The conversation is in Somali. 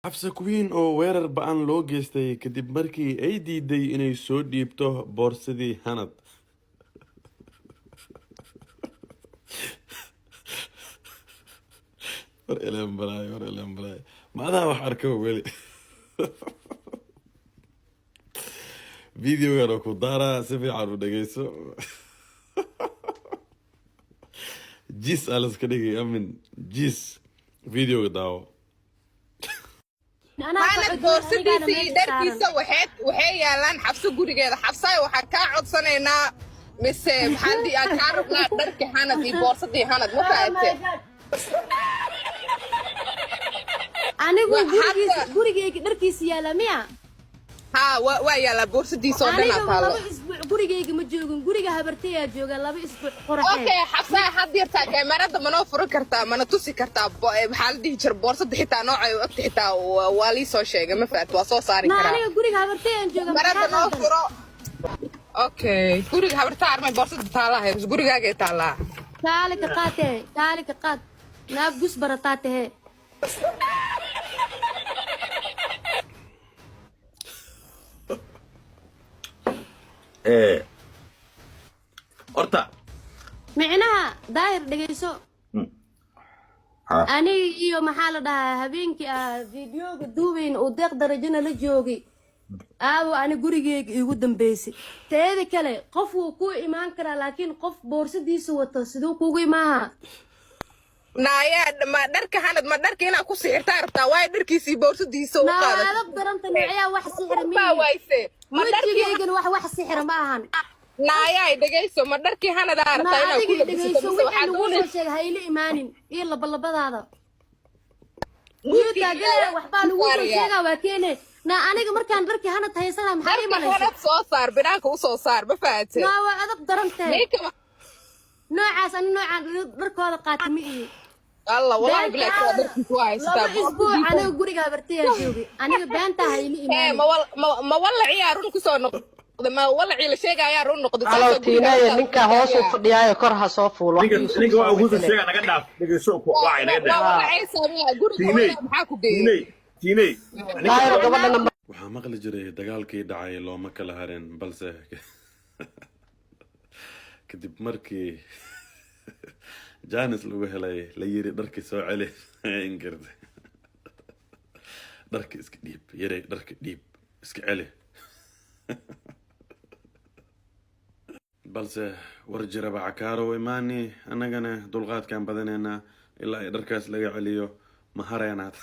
xafsa queen oo weerar ba'an loo geystay kadib markii ay diiday inay soo dhiibto boorsadii hanad. war ilaan balaay maadaa wax arka weli. videogan oo ku daaraa si fiican u dhegeyso. jis alaska dhigay amin jis videoga daawo. Hanad boorsadii darkiisa waxay yaalaan xabso gurigeeda. Xabsay waxa ka codsanaynaa mise maxaadii aan ka rabnaa dharka Hanad iyo boorsadii Hanad ma fahamtay. anigu gurigeyga dharkiisa yaala miya waa yaala boorsadii soo dhana taalo. laba isbuuc gurigeyga ma joogin, guriga habartay ayaa jooga 2 isbuuc qoraxay. Okay xabsay had yartaa kaamirada ma noo furan kartaa mana tusi kartaa maxaa la dhihi jir boorsada xitaa noocay u agta xitaa waa lii soo sheegay ma fahamtay waa soo saari karaa. aniga guriga habartay aan jooga kaamirada noo furo. Okay guriga habartay armay boorsada taalahay gurigaaga taalaa. taali ka qaad naab gus barataate horta micnaha daahir dhegeyso. aniga iyo maxaa la dhahaa habeenkii videoga duubayn oo deeq darajana la joogay aawo ani gurigeyga igu dambeysay. teeda kale qof wuu ku imaan karaa laakiin qof boorsadiisa wato sidoo kugu imaaha naaya ma dharka Hanad ma dharka inaa ku sixirtaa rabtaa waay dharkiisii boorsadiisa u qaaday. naala daranta nooyaa wax sixir ma wayse ma dharkeygan wax sixir ma ahan. naaya dhageyso ma dharkii Hanad aa rabtaa inaa ku dhageyso waxa lagu sheegay hayli imaanin iyo labalabadaada wiilkaaga waxbaa lagu sheegaa waa keenay na aniga markaan dharkii Hanad haysana maxay imanaysaa Hanad soo saar binaanka u soo saar ma fahatay. waa adab darantay noocaas ani noocaan dharkooda qaatimi iyo الله والله بلاك درك وايد ستاب اسبوع انا غوريغا برتيا جوغي انا بانتا هيلي ايمان ما والله عيارون كسو نقد ما والله عيل شيغا عيارون نقد على تينا ninka hoos u fadhiyayo kor ha soo fuulo ninka waa ugu sheega naga dhaaf dhigayso ku waay naga dhaaf والله عيسى غوريغا maxaa ku geeyay tiinay daayir gabadhana waxaa maqli jiray dagaalkii dhacay looma kala harin balse kadib markii jaanis lagu helay la yiri dharkii soo celi ingirday dharkii iska dhiib yaray dharkii dhiib iska celi balse war jira bacakaaro imaani annagana dulqaadkan badanayna ilaa ay dharkaas laga celiyo ma hareenaad